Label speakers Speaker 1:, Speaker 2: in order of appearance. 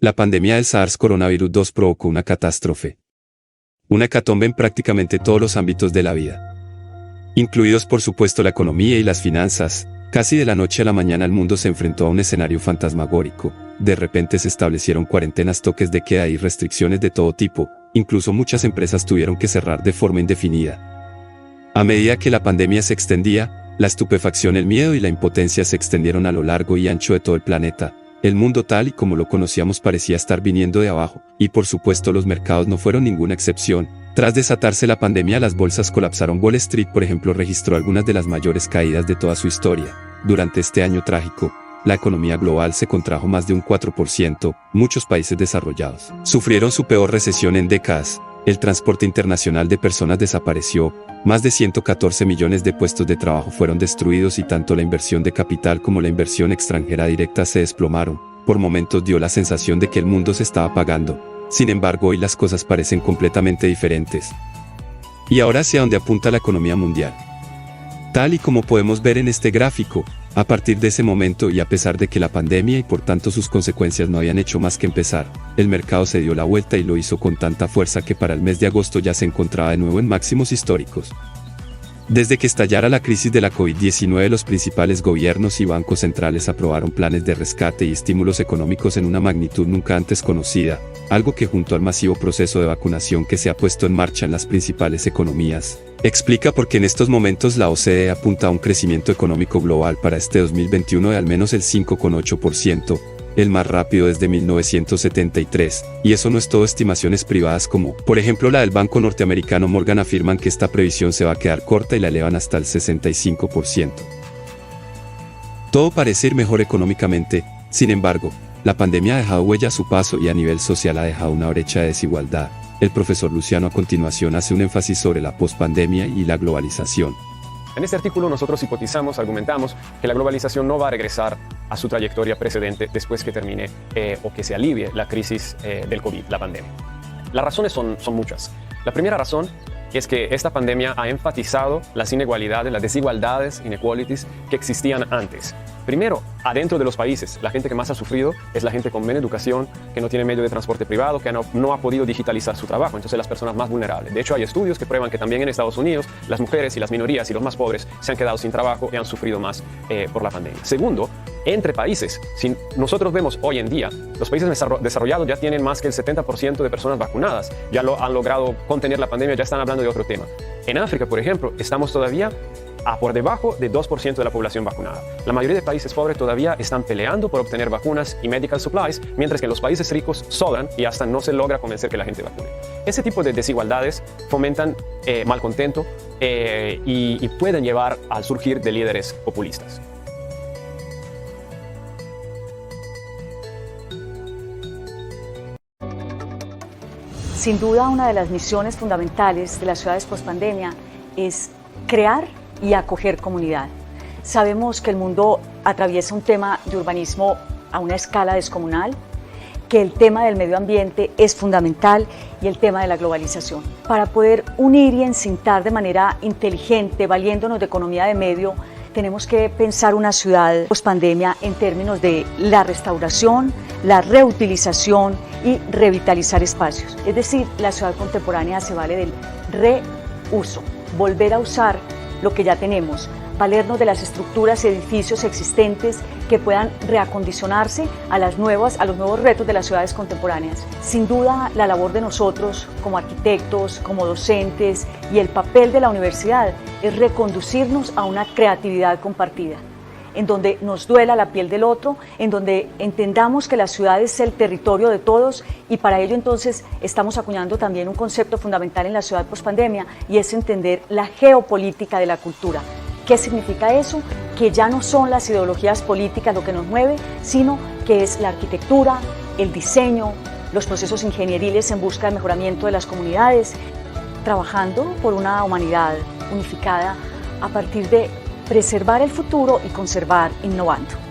Speaker 1: La pandemia del SARS coronavirus 2 provocó una catástrofe. Una hecatombe en prácticamente todos los ámbitos de la vida. Incluidos por supuesto la economía y las finanzas. Casi de la noche a la mañana el mundo se enfrentó a un escenario fantasmagórico. De repente se establecieron cuarentenas, toques de queda y restricciones de todo tipo. Incluso muchas empresas tuvieron que cerrar de forma indefinida. A medida que la pandemia se extendía, la estupefacción, el miedo y la impotencia se extendieron a lo largo y ancho de todo el planeta. El mundo tal y como lo conocíamos parecía estar viniendo de abajo, y por supuesto los mercados no fueron ninguna excepción. Tras desatarse la pandemia, las bolsas colapsaron. Wall Street, por ejemplo, registró algunas de las mayores caídas de toda su historia. Durante este año trágico, la economía global se contrajo más de un 4%, muchos países desarrollados sufrieron su peor recesión en décadas. El transporte internacional de personas desapareció, más de 114 millones de puestos de trabajo fueron destruidos y tanto la inversión de capital como la inversión extranjera directa se desplomaron. Por momentos dio la sensación de que el mundo se estaba apagando. Sin embargo, hoy las cosas parecen completamente diferentes. ¿Y ahora hacia dónde apunta la economía mundial? Tal y como podemos ver en este gráfico, a partir de ese momento y a pesar de que la pandemia y por tanto sus consecuencias no habían hecho más que empezar, el mercado se dio la vuelta y lo hizo con tanta fuerza que para el mes de agosto ya se encontraba de nuevo en máximos históricos. Desde que estallara la crisis de la COVID-19, los principales gobiernos y bancos centrales aprobaron planes de rescate y estímulos económicos en una magnitud nunca antes conocida, algo que junto al masivo proceso de vacunación que se ha puesto en marcha en las principales economías, explica por qué en estos momentos la OCDE apunta a un crecimiento económico global para este 2021 de al menos el 5,8%, el más rápido desde 1973, y eso no es todo. Estimaciones privadas como, por ejemplo, la del banco norteamericano Morgan afirman que esta previsión se va a quedar corta y la elevan hasta el 65%. Todo parece ir mejor económicamente, sin embargo, la pandemia ha dejado huella a su paso y a nivel social ha dejado una brecha de desigualdad. El profesor Luciano a continuación hace un énfasis sobre la pospandemia y la globalización.
Speaker 2: En este artículo nosotros hipotizamos, argumentamos que la globalización no va a regresar a su trayectoria precedente después que termine o que se alivie la crisis del COVID, la pandemia. Las razones son muchas. La primera razón es que esta pandemia ha enfatizado las inigualdades, las desigualdades, inequalities, que existían antes. Primero, adentro de los países, la gente que más ha sufrido es la gente con menos educación, que no tiene medio de transporte privado, que no ha podido digitalizar su trabajo, entonces las personas más vulnerables. De hecho, hay estudios que prueban que también en Estados Unidos las mujeres y las minorías y los más pobres se han quedado sin trabajo y han sufrido más por la pandemia. Segundo, entre países, si nosotros vemos hoy en día, los países desarrollados ya tienen más que el 70% de personas vacunadas, ya han logrado contener la pandemia, ya están hablando de otro tema. En África, por ejemplo, estamos todavía por debajo de 2% de la población vacunada. La mayoría de países pobres todavía están peleando por obtener vacunas y medical supplies, mientras que en los países ricos sobran y hasta no se logra convencer que la gente vacune. Ese tipo de desigualdades fomentan malcontento y pueden llevar al surgir de líderes populistas.
Speaker 3: Sin duda, una de las misiones fundamentales de las ciudades pospandemia es crear y acoger comunidad. Sabemos que el mundo atraviesa un tema de urbanismo a una escala descomunal, que el tema del medio ambiente es fundamental y el tema de la globalización. Para poder unir y encintar de manera inteligente, valiéndonos de economía de medio, tenemos que pensar una ciudad pospandemia en términos de la restauración, la reutilización y revitalizar espacios. Es decir, la ciudad contemporánea se vale del reuso, volver a usar lo que ya tenemos, valernos de las estructuras y edificios existentes que puedan reacondicionarse a los nuevos retos de las ciudades contemporáneas. Sin duda, la labor de nosotros como arquitectos, como docentes y el papel de la universidad es reconducirnos a una creatividad compartida, en donde nos duela la piel del otro, en donde entendamos que la ciudad es el territorio de todos y para ello entonces estamos acuñando también un concepto fundamental en la ciudad pospandemia y es entender la geopolítica de la cultura. ¿Qué significa eso? Que ya no son las ideologías políticas lo que nos mueve, sino que es la arquitectura, el diseño, los procesos ingenieriles en busca del mejoramiento de las comunidades, trabajando por una humanidad unificada a partir de preservar el futuro y conservar innovando.